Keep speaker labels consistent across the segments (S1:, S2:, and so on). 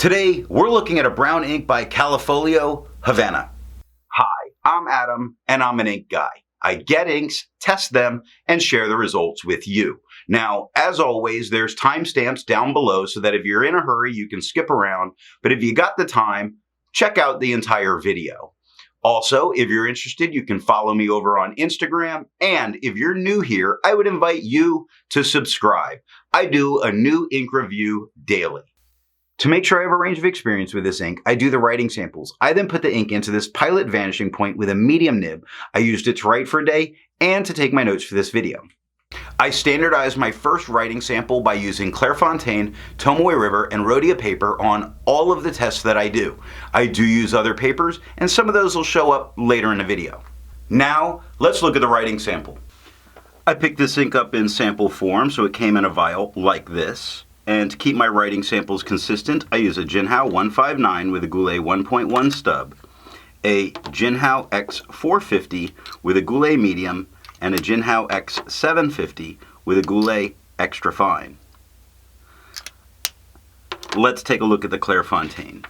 S1: Today, we're looking at a brown ink by Callifolio Havane. Hi, I'm Adam, and I'm an ink guy. I get inks, test them, and share the results with you. Now, as always, there's timestamps down below so that if you're in a hurry, you can skip around. But if you got the time, check out the entire video. Also, if you're interested, you can follow me over on Instagram. And if you're new here, I would invite you to subscribe. I do a new ink review daily. To make sure I have a range of experience with this ink, I do the writing samples. I then put the ink into this Pilot vanishing point with a medium nib. I used it to write for a day and to take my notes for this video. I standardized my first writing sample by using Clairfontaine, Tomoe River, and Rhodia paper on all of the tests that I do. I do use other papers, and some of those will show up later in the video. Now, let's look at the writing sample. I picked this ink up in sample form, so it came in a vial like this. And to keep my writing samples consistent, I use a Jinhao 159 with a Goulet 1.1 stub, a Jinhao X450 with a Goulet medium, and a Jinhao X750 with a Goulet extra fine. Let's take a look at the Clairfontaine.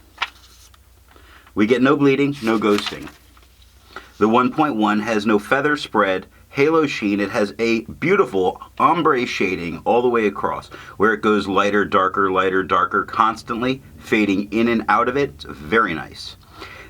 S1: We get no bleeding, no ghosting. The 1.1 has no feather spread, halo sheen. It has a beautiful ombre shading all the way across, where it goes lighter, darker, constantly fading in and out of it. It's very nice.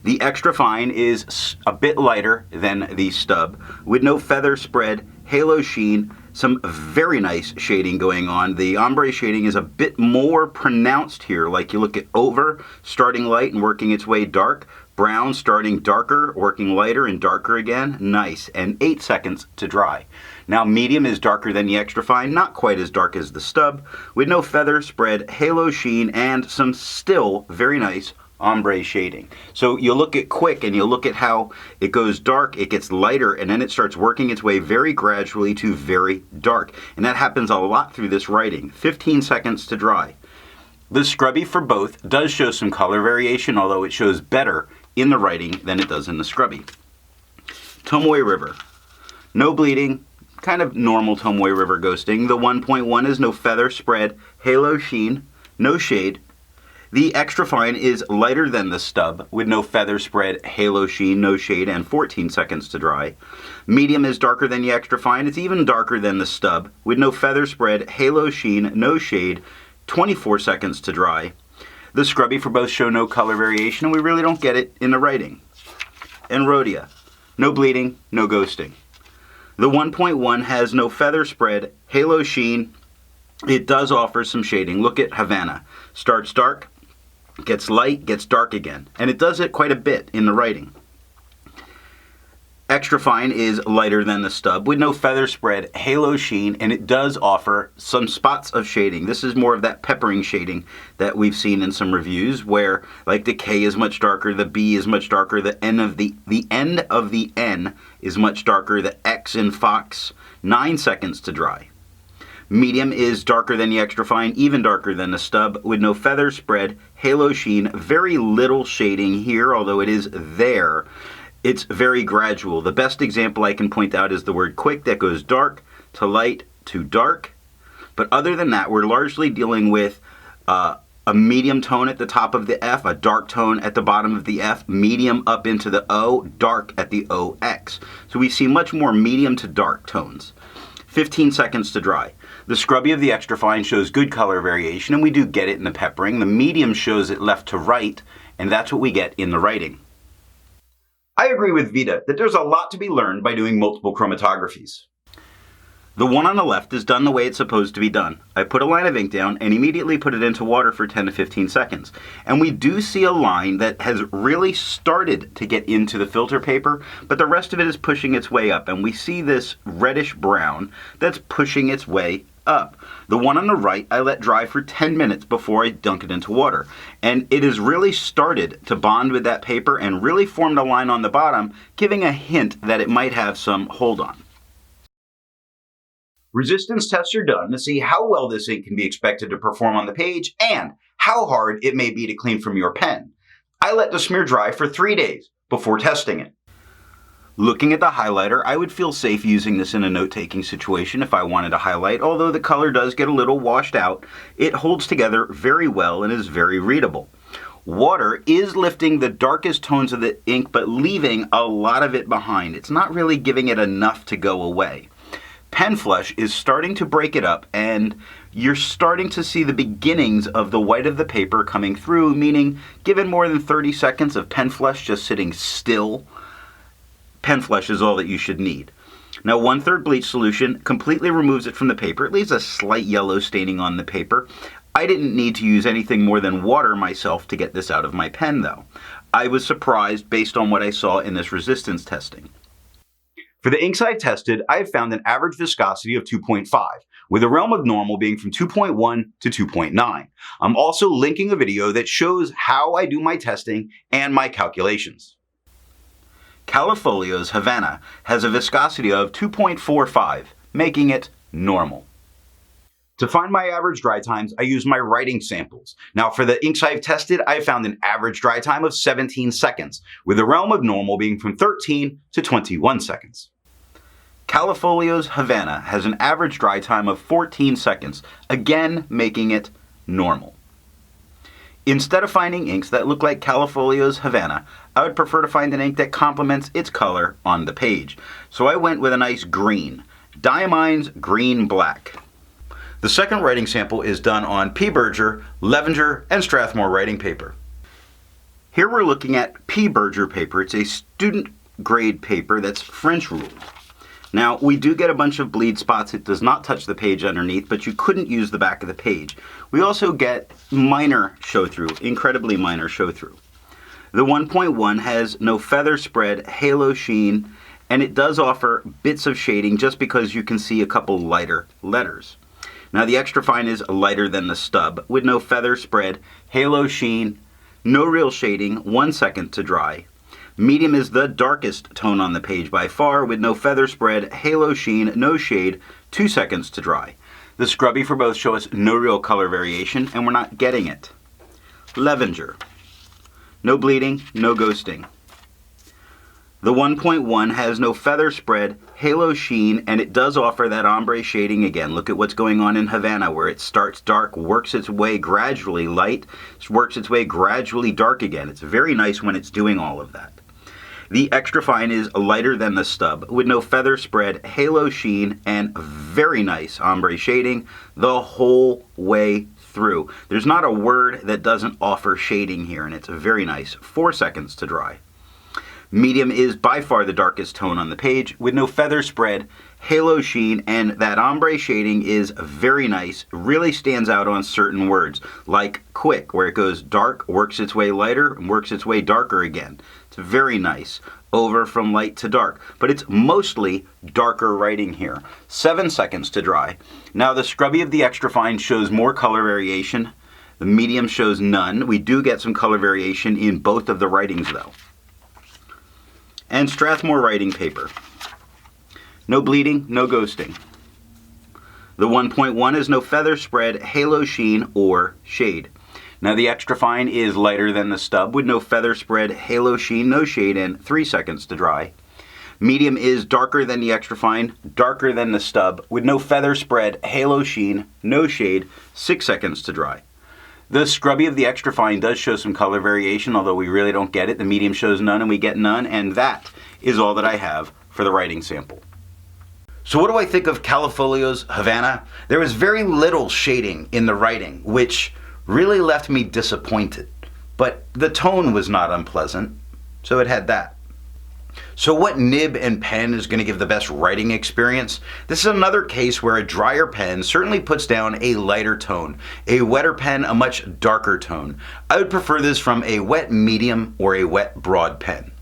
S1: The extra fine is a bit lighter than the stub, with no feather spread, halo sheen, some very nice shading going on. The ombre shading is a bit more pronounced here, like you look at over, starting light and working its way dark, brown starting darker, working lighter and darker again, nice, and 8 seconds to dry. Now medium is darker than the extra fine, not quite as dark as the stub, with no feather spread, halo sheen, and some still very nice ombre shading. So you look at quick and you look at how it goes dark, it gets lighter, and then it starts working its way very gradually to very dark. And that happens a lot through this writing. 15 seconds to dry. The scrubby for both does show some color variation, although it shows better in the writing than it does in the scrubby. Tomoe River. No bleeding, kind of normal Tomoe River ghosting. The 1.1 is no feather spread, halo sheen, no shade. The extra fine is lighter than the stub, with no feather spread, halo sheen, no shade, and 14 seconds to dry. Medium is darker than the extra fine. It's even darker than the stub, with no feather spread, halo sheen, no shade, 24 seconds to dry. The scrubby for both show no color variation, and we really don't get it in the writing. And Rhodia. No bleeding, no ghosting. The 1.1 has no feather spread, halo sheen. It does offer some shading. Look at Havane. Starts dark, gets light, gets dark again. And it does it quite a bit in the writing. Extra fine is lighter than the stub with no feather spread, halo sheen, and it does offer some spots of shading. This is more of that peppering shading that we've seen in some reviews where like the K is much darker, the B is much darker, the end of the N is much darker, the X in Fox, 9 seconds to dry. Medium is darker than the extra fine, even darker than the stub, with no feather spread, halo sheen, very little shading here, although it is there. It's very gradual. The best example I can point out is the word quick that goes dark to light to dark. But other than that, we're largely dealing with a medium tone at the top of the F, a dark tone at the bottom of the F, medium up into the O, dark at the OX. So we see much more medium to dark tones. 15 seconds to dry. The scrubby of the extra fine shows good color variation, and we do get it in the peppering. The medium shows it left to right, and that's what we get in the writing. I agree with Vita that there's a lot to be learned by doing multiple chromatographies. The one on the left is done the way it's supposed to be done. I put a line of ink down and immediately put it into water for 10 to 15 seconds. And we do see a line that has really started to get into the filter paper, but the rest of it is pushing its way up. And we see this reddish brown that's pushing its way up. The one on the right I let dry for 10 minutes before I dunk it into water. And it has really started to bond with that paper and really formed a line on the bottom, giving a hint that it might have some hold on. Resistance tests are done to see how well this ink can be expected to perform on the page and how hard it may be to clean from your pen. I let the smear dry for 3 days before testing it. Looking at the highlighter, I would feel safe using this in a note-taking situation if I wanted to highlight. Although the color does get a little washed out, it holds together very well and is very readable. Water is lifting the darkest tones of the ink but leaving a lot of it behind. It's not really giving it enough to go away. Pen flush is starting to break it up, and you're starting to see the beginnings of the white of the paper coming through, meaning given more than 30 seconds of pen flush just sitting still, pen flush is all that you should need. Now 1/3 bleach solution completely removes it from the paper. It leaves a slight yellow staining on the paper. I didn't need to use anything more than water myself to get this out of my pen though. I was surprised based on what I saw in this resistance testing. For the inks I've tested, I have found an average viscosity of 2.5, with a realm of normal being from 2.1 to 2.9. I'm also linking a video that shows how I do my testing and my calculations. Callifolio Havane has a viscosity of 2.45, making it normal. To find my average dry times, I use my writing samples. Now for the inks I've tested, I found an average dry time of 17 seconds, with the realm of normal being from 13 to 21 seconds. Callifolio Havane has an average dry time of 14 seconds, again making it normal. Instead of finding inks that look like Callifolio Havane, I would prefer to find an ink that complements its color on the page. So I went with a nice green, Diamine's Green Black. The second writing sample is done on P. Berger, Levenger, and Strathmore writing paper. Here we're looking at P. Berger paper. It's a student grade paper that's French ruled. Now we do get a bunch of bleed spots. It does not touch the page underneath, but you couldn't use the back of the page. We also get minor show through, incredibly minor show through. The 1.1 has no feather spread, halo sheen, and it does offer bits of shading just because you can see a couple lighter letters. Now the extra fine is lighter than the stub, with no feather spread, halo sheen, no real shading, 1 second to dry. Medium is the darkest tone on the page by far, with no feather spread, halo sheen, no shade, 2 seconds to dry. The scrubby for both show us no real color variation, and we're not getting it. Levenger. No bleeding, no ghosting. The 1.1 has no feather spread, halo sheen, and it does offer that ombre shading again. Look at what's going on in Havane, where it starts dark, works its way gradually light, works its way gradually dark again. It's very nice when it's doing all of that. The extra fine is lighter than the stub, with no feather spread, halo sheen, and very nice ombre shading the whole way through. There's not a word that doesn't offer shading here, and it's very nice. 4 seconds to dry. Medium is by far the darkest tone on the page, with no feather spread, halo sheen, and that ombre shading is very nice. Really stands out on certain words, like quick, where it goes dark, works its way lighter, and works its way darker again. It's very nice. Over from light to dark, but it's mostly darker writing here. 7 seconds to dry. Now the scrubby of the extra fine shows more color variation. The medium shows none. We do get some color variation in both of the writings though. And Strathmore writing paper. No bleeding, no ghosting. The 1.1 is no feather spread, halo sheen, or shade. Now the extra fine is lighter than the stub, with no feather spread, halo sheen, no shade, and 3 seconds to dry. Medium is darker than the extra fine, darker than the stub, with no feather spread, halo sheen, no shade, 6 seconds to dry. The scrubby of the extra fine does show some color variation, although we really don't get it. The medium shows none and we get none, and that is all that I have for the writing sample. So what do I think of Callifolio Havane? There was very little shading in the writing, which really left me disappointed. But the tone was not unpleasant, so it had that. So what nib and pen is going to give the best writing experience? This is another case where a drier pen certainly puts down a lighter tone. A wetter pen, a much darker tone. I would prefer this from a wet medium or a wet broad pen.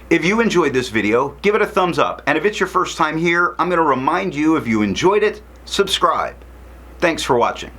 S1: If you enjoyed this video, give it a thumbs up. And if it's your first time here, I'm going to remind you, if you enjoyed it, subscribe. Thanks for watching.